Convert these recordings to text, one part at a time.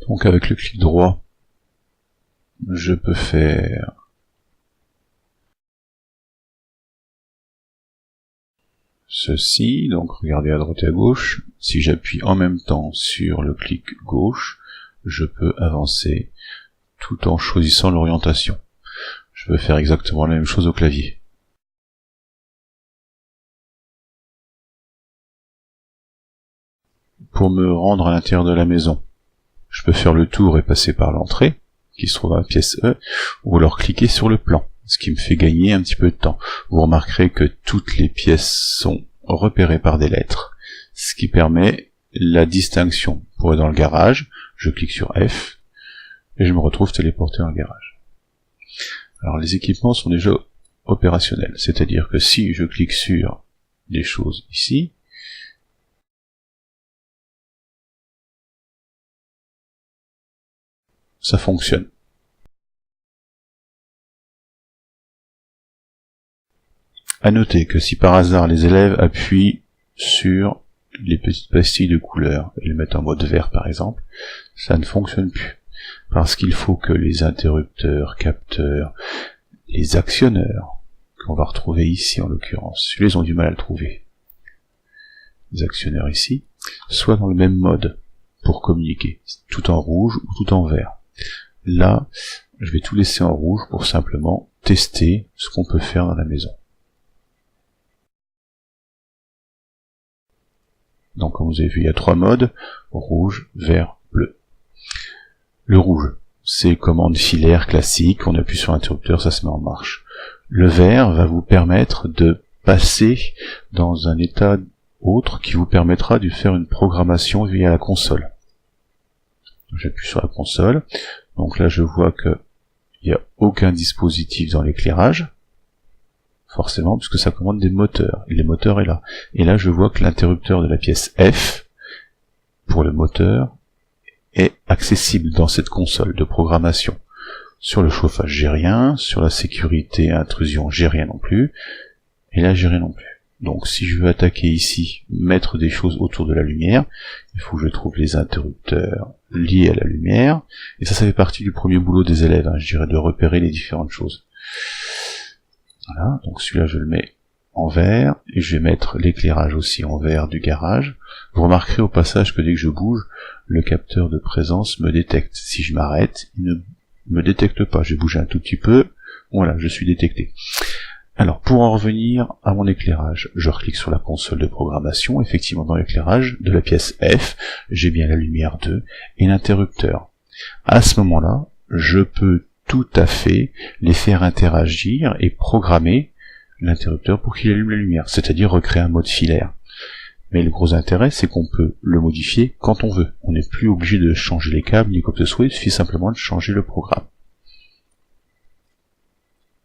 Donc avec le clic droit, je peux faire ceci, donc regardez à droite et à gauche. Si j'appuie en même temps sur le clic gauche, je peux avancer tout en choisissant l'orientation. Je peux faire exactement la même chose au clavier. Pour me rendre à l'intérieur de la maison, je peux faire le tour et passer par l'entrée, qui se trouve à la pièce E, ou alors cliquer sur le plan, ce qui me fait gagner un petit peu de temps. Vous remarquerez que toutes les pièces sont repérées par des lettres, ce qui permet la distinction. Pour être dans le garage, je clique sur F, et je me retrouve téléporté dans le garage. Alors les équipements sont déjà opérationnels, c'est-à-dire que si je clique sur des choses ici, ça fonctionne. À noter que si par hasard les élèves appuient sur les petites pastilles de couleur et les mettent en mode vert par exemple, ça ne fonctionne plus. Parce qu'il faut que les interrupteurs, capteurs, les actionneurs, qu'on va retrouver ici en l'occurrence, celui-là ils ont du mal à le trouver, les actionneurs ici, soient dans le même mode pour communiquer, tout en rouge ou tout en vert. Là, je vais tout laisser en rouge pour simplement tester ce qu'on peut faire dans la maison. Donc comme vous avez vu, il y a 3 modes, rouge, vert, bleu. Le rouge, c'est commande filaire classique, on appuie sur l'interrupteur, ça se met en marche. Le vert va vous permettre de passer dans un état autre qui vous permettra de faire une programmation via la console. J'appuie sur la console, donc là je vois que il n'y a aucun dispositif dans l'éclairage, forcément, puisque ça commande des moteurs, et les moteurs est là. Et là je vois que l'interrupteur de la pièce F, pour le moteur, est accessible dans cette console de programmation. Sur le chauffage, j'ai rien, sur la sécurité et intrusion, j'ai rien non plus, et là j'ai rien non plus. Donc si je veux attaquer ici, mettre des choses autour de la lumière, il faut que je trouve les interrupteurs liés à la lumière, et ça fait partie du premier boulot des élèves, hein, je dirais, de repérer les différentes choses. Voilà, donc celui-là je le mets en vert, et je vais mettre l'éclairage aussi en vert du garage. Vous remarquerez au passage que dès que je bouge, le capteur de présence me détecte. Si je m'arrête, il ne me détecte pas. Je vais bouger un tout petit peu, voilà, je suis détecté. Alors, pour en revenir à mon éclairage, je reclique sur la console de programmation. Effectivement, dans l'éclairage de la pièce F, j'ai bien la lumière 2 et l'interrupteur. À ce moment-là, je peux tout à fait les faire interagir et programmer l'interrupteur pour qu'il allume la lumière, c'est-à-dire recréer un mode filaire. Mais le gros intérêt, c'est qu'on peut le modifier quand on veut. On n'est plus obligé de changer les câbles ni quoi que ce soit, il suffit simplement de changer le programme.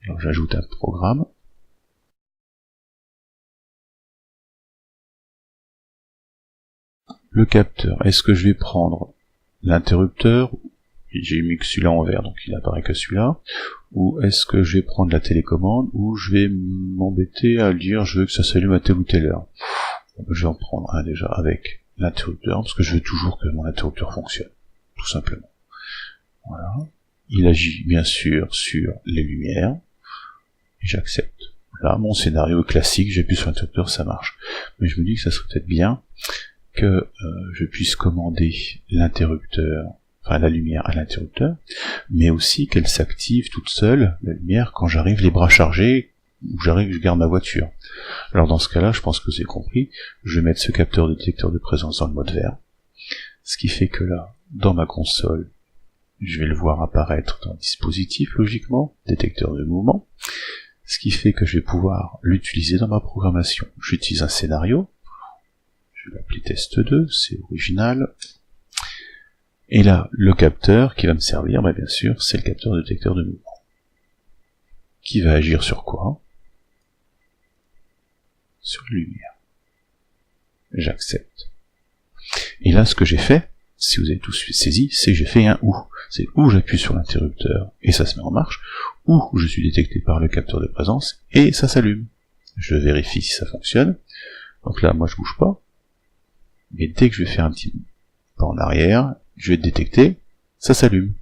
Alors j'ajoute un programme. Le capteur, est-ce que je vais prendre l'interrupteur, j'ai mis que celui-là en vert, donc il n'apparaît que celui-là, ou est-ce que je vais prendre la télécommande, ou je vais m'embêter à dire je veux que ça s'allume à telle ou telle heure. Je vais en prendre un déjà avec l'interrupteur, parce que je veux toujours que mon interrupteur fonctionne, tout simplement. Voilà. Il agit bien sûr sur les lumières, et j'accepte. Là, mon scénario est classique, j'appuie sur l'interrupteur, ça marche. Mais je me dis que ça serait peut-être bien que je puisse commander l'interrupteur, enfin la lumière à l'interrupteur, mais aussi qu'elle s'active toute seule, la lumière, quand j'arrive les bras chargés, ou j'arrive, je garde ma voiture. Alors dans ce cas-là, je pense que vous avez compris, je vais mettre ce capteur de détecteur de présence dans le mode vert, ce qui fait que là, dans ma console, je vais le voir apparaître dans le dispositif, logiquement, détecteur de mouvement, ce qui fait que je vais pouvoir l'utiliser dans ma programmation. J'utilise un scénario, je vais l'appeler test 2, c'est original, et là, le capteur qui va me servir, bah bien sûr, c'est le capteur de détecteur de mouvement, qui va agir sur quoi? Sur la lumière. J'accepte. Et là, ce que j'ai fait, si vous avez tous saisi, c'est que j'ai fait un OU. C'est où j'appuie sur l'interrupteur et ça se met en marche, ou je suis détecté par le capteur de présence et ça s'allume. Je vérifie si ça fonctionne. Donc là, moi je bouge pas. Mais dès que je vais faire un petit pas en arrière, je vais être détecté ça s'allume.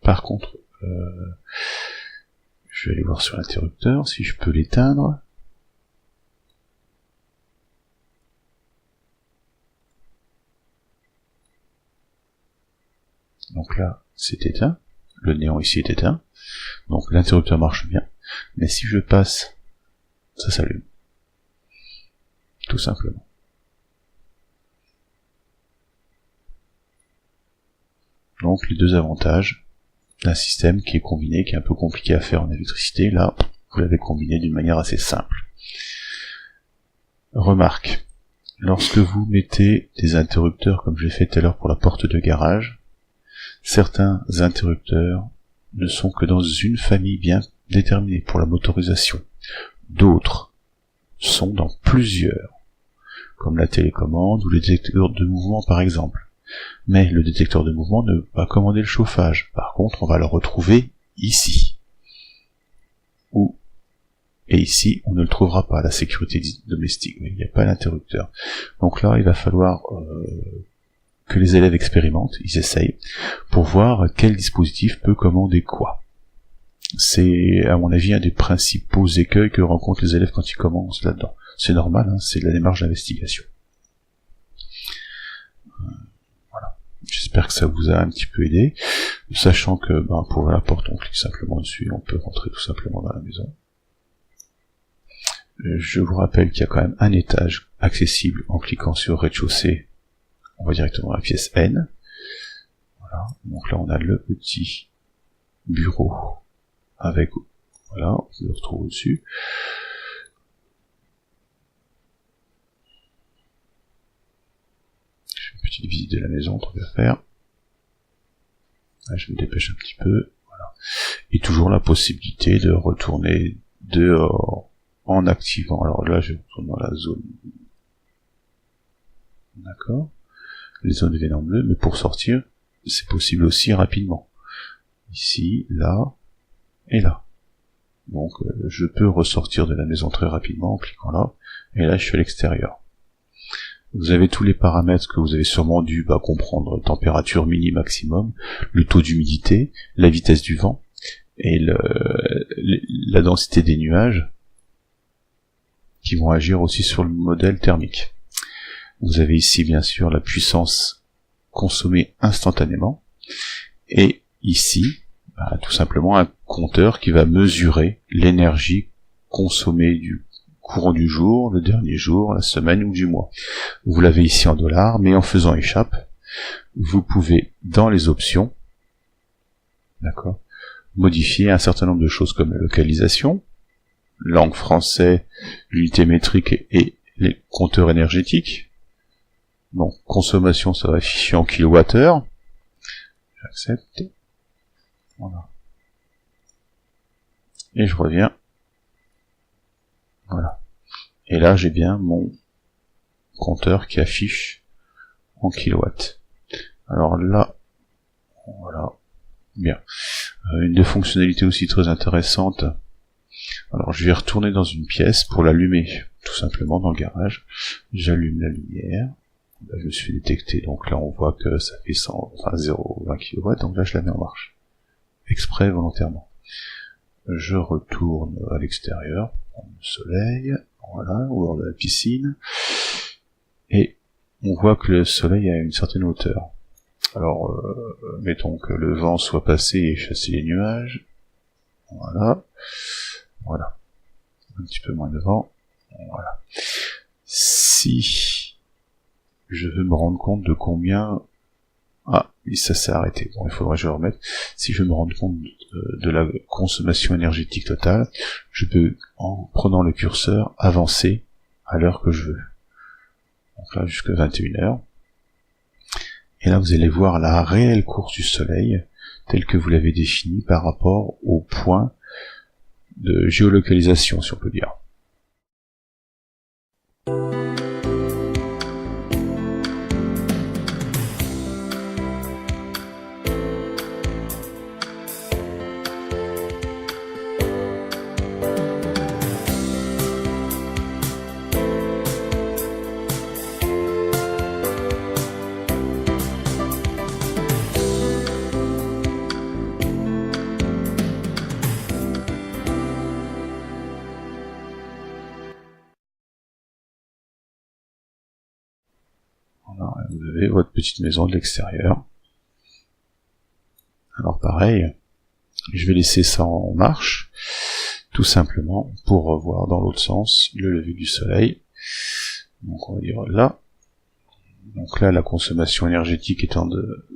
Par contre, je vais aller voir sur l'interrupteur si je peux l'éteindre. Donc là, c'est éteint. Le néon ici est éteint. Donc l'interrupteur marche bien. Mais si je passe, ça s'allume. Tout simplement. Donc les deux avantages d'un système qui est combiné, qui est un peu compliqué à faire en électricité, là, vous l'avez combiné d'une manière assez simple. Remarque, lorsque vous mettez des interrupteurs, comme j'ai fait tout à l'heure pour la porte de garage, certains interrupteurs ne sont que dans une famille bien déterminée pour la motorisation. D'autres sont dans plusieurs, comme la télécommande ou les détecteurs de mouvement par exemple. Mais le détecteur de mouvement ne va pas commander le chauffage. Par contre, on va le retrouver ici. Et ici, on ne le trouvera pas, la sécurité domestique. Il n'y a pas l'interrupteur. Donc là, il va falloir que les élèves expérimentent, ils essayent, pour voir quel dispositif peut commander quoi. C'est, à mon avis, un des principaux écueils que rencontrent les élèves quand ils commencent là-dedans. C'est normal, hein, c'est la démarche d'investigation. Voilà. J'espère que ça vous a un petit peu aidé, sachant que pour ouvrir la porte, on clique simplement dessus et on peut rentrer tout simplement dans la maison. Je vous rappelle qu'il y a quand même un étage accessible en cliquant sur rez-de-chaussée. On va directement à la pièce N. Voilà. Donc là, on a le petit bureau avec, voilà, on le retrouve au-dessus. Je fais une petite visite de la maison, tant qu'à faire. Là, je me dépêche un petit peu. Voilà. Et toujours la possibilité de retourner dehors en activant. Alors là, je retourne dans la zone. D'accord. Les zones deviennent en bleu, mais pour sortir, c'est possible aussi rapidement. Ici, là, et là. Donc, je peux ressortir de la maison très rapidement en cliquant là, et là, je suis à l'extérieur. Vous avez tous les paramètres que vous avez sûrement dû comprendre, température mini-maximum, le taux d'humidité, la vitesse du vent, et la densité des nuages, qui vont agir aussi sur le modèle thermique. Vous avez ici bien sûr la puissance consommée instantanément, et ici tout simplement un compteur qui va mesurer l'énergie consommée du courant du jour, le dernier jour, la semaine ou du mois. Vous l'avez ici en dollars, mais en faisant échappe, vous pouvez dans les options, d'accord, modifier un certain nombre de choses comme la localisation, langue français, l'unité métrique et les compteurs énergétiques. Donc, consommation, ça va afficher en kilowattheure. J'accepte. Voilà. Et je reviens. Voilà. Et là, j'ai bien mon compteur qui affiche en kilowatts. Alors là, voilà. Bien. Une des fonctionnalités aussi très intéressantes. Alors, je vais retourner dans une pièce pour l'allumer, tout simplement dans le garage. J'allume la lumière. Là, je me suis détecté, donc là on voit que ça fait 0,20 kW, donc là je la mets en marche. Exprès, volontairement. Je retourne à l'extérieur, prendre le soleil, voilà, au bord de la piscine, et on voit que le soleil a une certaine hauteur. Alors, mettons que le vent soit passé et chassé les nuages, voilà, voilà, un petit peu moins de vent, voilà. Si je veux me rendre compte de combien... Ah, ça s'est arrêté. Bon, il faudrait que je le remette. Si je veux me rendre compte de la consommation énergétique totale, je peux, en prenant le curseur, avancer à l'heure que je veux. Donc là, jusqu'à 21h. Et là, vous allez voir la réelle course du soleil, telle que vous l'avez définie par rapport au point de géolocalisation, si on peut dire. avez votre petite maison de l'extérieur. Alors pareil, je vais laisser ça en marche, tout simplement pour revoir dans l'autre sens le lever du soleil. Donc on va dire là. Donc là, la consommation énergétique étant de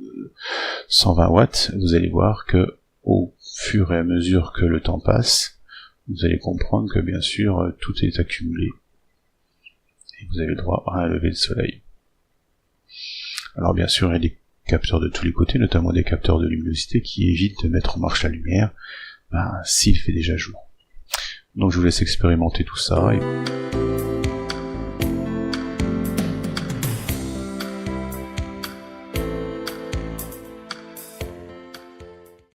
120 watts, vous allez voir que au fur et à mesure que le temps passe, vous allez comprendre que bien sûr tout est accumulé et vous avez droit à un lever de soleil. Alors bien sûr, il y a des capteurs de tous les côtés, notamment des capteurs de luminosité qui évitent de mettre en marche la lumière s'il fait déjà jour. Donc je vous laisse expérimenter tout ça.